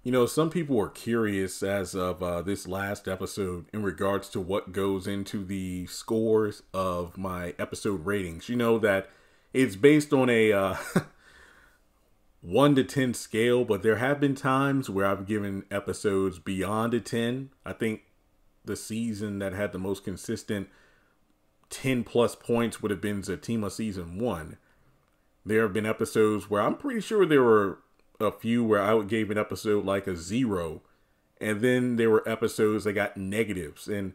You know, some people were curious as of this last episode in regards to what goes into the scores of my episode ratings. You know that it's based on a 1 to 10 scale, but there have been times where I've given episodes beyond a 10. I think the season that had the most consistent 10 plus points would have been Zatima season 1. There have been episodes where I'm pretty sure there were a few where I gave an episode like a 0, and then there were episodes that got negatives. And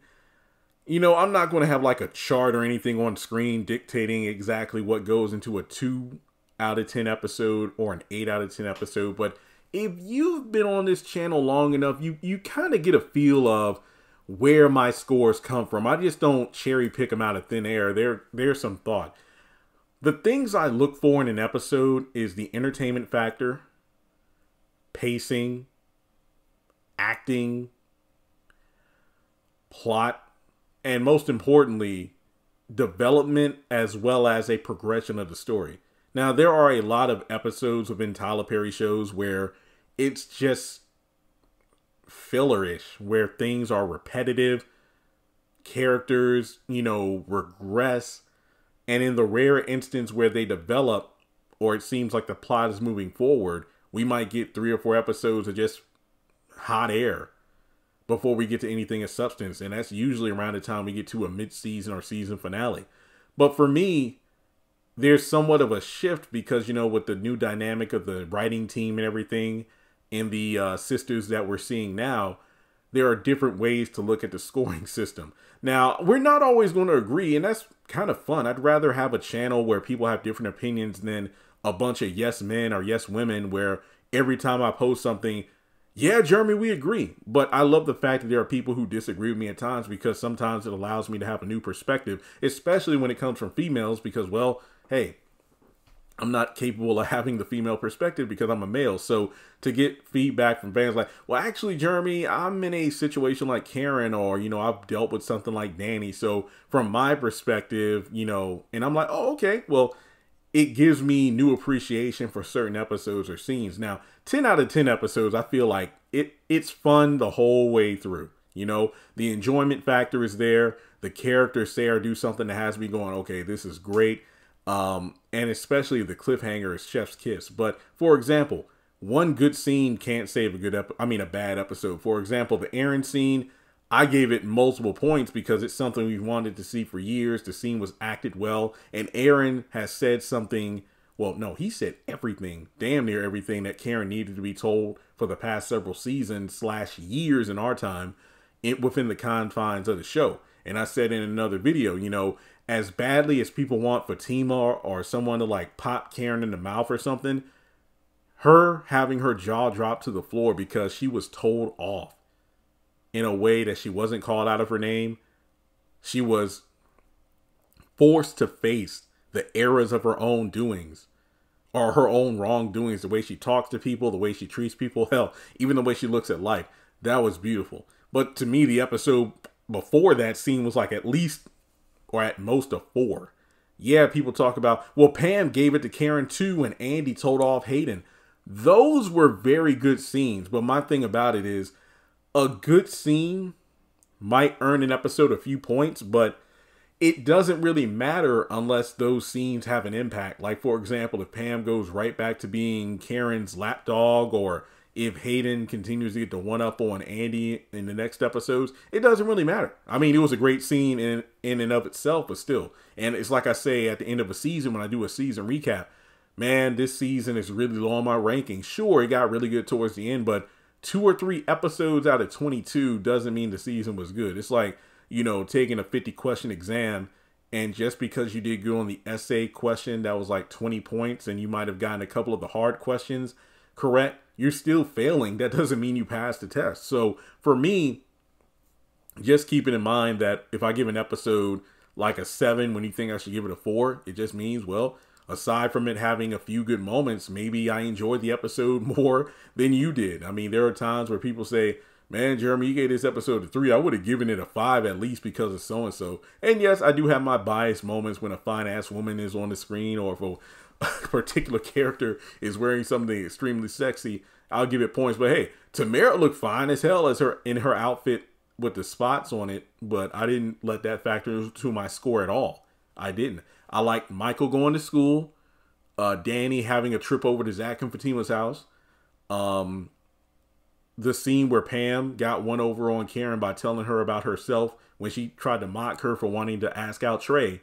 you know, I'm not going to have like a chart or anything on screen dictating exactly what goes into a 2 out of 10 episode or an 8 out of 10 episode, but if you've been on this channel long enough, you kind of get a feel of where my scores come from. I just don't cherry pick them out of thin air. There's some thought. The things I look for in an episode is the entertainment factor, pacing, acting, plot, and most importantly, development as well as a progression of the story. Now, there are a lot of episodes within Tyler Perry shows where it's just fillerish, where things are repetitive, characters, you know, regress, and in the rare instance where they develop or it seems like the plot is moving forward, we might get 3 or 4 episodes of just hot air before we get to anything of substance. And that's usually around the time we get to a mid-season or season finale. But for me, there's somewhat of a shift because, you know, with the new dynamic of the writing team and everything and the sisters that we're seeing now, there are different ways to look at the scoring system. Now, we're not always going to agree, and that's kind of fun. I'd rather have a channel where people have different opinions than a bunch of yes men or yes women where every time I post something, yeah, Jeremy, we agree. But I love the fact that there are people who disagree with me at times because sometimes it allows me to have a new perspective, especially when it comes from females because, well, hey, I'm not capable of having the female perspective because I'm a male. So to get feedback from fans like, well, actually, Jeremy, I'm in a situation like Karen, or, you know, I've dealt with something like Danny. So from my perspective, you know, and I'm like, oh, okay, well, it gives me new appreciation for certain episodes or scenes. Now, 10 out of 10 episodes, I feel like it's fun the whole way through. You know, the enjoyment factor is there. The characters say or do something that has me going, okay, this is great. And especially the cliffhanger is chef's kiss. But for example, one good scene can't save a bad episode. For example, the Aaron scene, I gave it multiple points because it's something we've wanted to see for years. The scene was acted well, and Aaron has said something. Well, no, he said everything, damn near everything that Karen needed to be told for the past several seasons / years in our time within the confines of the show. And I said in another video, you know, as badly as people want Fatima or someone to like pop Karen in the mouth or something, her having her jaw drop to the floor because she was told off in a way that she wasn't called out of her name. She was forced to face the errors of her own doings or her own wrongdoings, the way she talks to people, the way she treats people, hell, even the way she looks at life. That was beautiful. But to me, the episode before that scene was like at least or at most a 4. Yeah, people talk about, well, Pam gave it to Karen too and Andy told off Hayden. Those were very good scenes. But my thing about it is, a good scene might earn an episode a few points, but it doesn't really matter unless those scenes have an impact. Like, for example, if Pam goes right back to being Karen's lapdog, or if Hayden continues to get the one-up on Andy in the next episodes, it doesn't really matter. I mean, it was a great scene in and of itself, but still. And it's like I say at the end of a season when I do a season recap, man, this season is really low on my ranking. Sure, it got really good towards the end, but 2 or 3 episodes out of 22 doesn't mean the season was good. It's like, you know, taking a 50-question exam, and just because you did good on the essay question that was like 20 points and you might have gotten a couple of the hard questions correct, you're still failing. That doesn't mean you passed the test. So for me, just keeping in mind that if I give an episode like a 7 when you think I should give it a 4, it just means, well, aside from it having a few good moments, maybe I enjoyed the episode more than you did. I mean, there are times where people say, man, Jeremy, you gave this episode a 3. I would have given it a 5 at least because of so-and-so. And yes, I do have my biased moments when a fine-ass woman is on the screen, or if a particular character is wearing something extremely sexy. I'll give it points. But hey, Tamara looked fine as hell as her in her outfit with the spots on it, but I didn't let that factor into my score at all. I didn't. I liked Michael going to school, Danny having a trip over to Zach and Fatima's house, the scene where Pam got one over on Karen by telling her about herself when she tried to mock her for wanting to ask out Trey,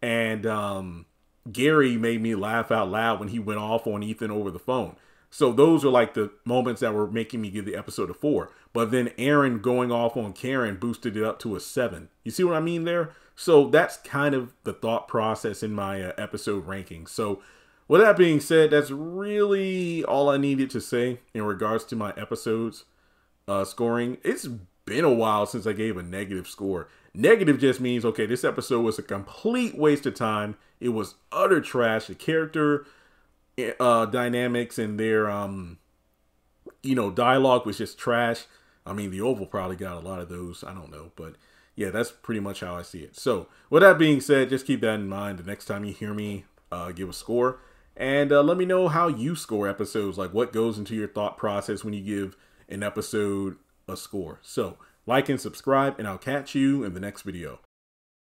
and Gary made me laugh out loud when he went off on Ethan over the phone. So those are like the moments that were making me give the episode a 4. But then Aaron going off on Karen boosted it up to a 7. You see what I mean there? So that's kind of the thought process in my episode ranking. So with that being said, that's really all I needed to say in regards to my episodes scoring. It's been a while since I gave a negative score. Negative just means, okay, this episode was a complete waste of time. It was utter trash. The character dynamics and their dialogue was just trash. I mean, the Oval probably got a lot of those, I don't know, but yeah, that's pretty much how I see it. So with that being said, just keep that in mind the next time you hear me give a score, and let me know how you score episodes, like what goes into your thought process when you give an episode a score. So like and subscribe, and I'll catch you in the next video.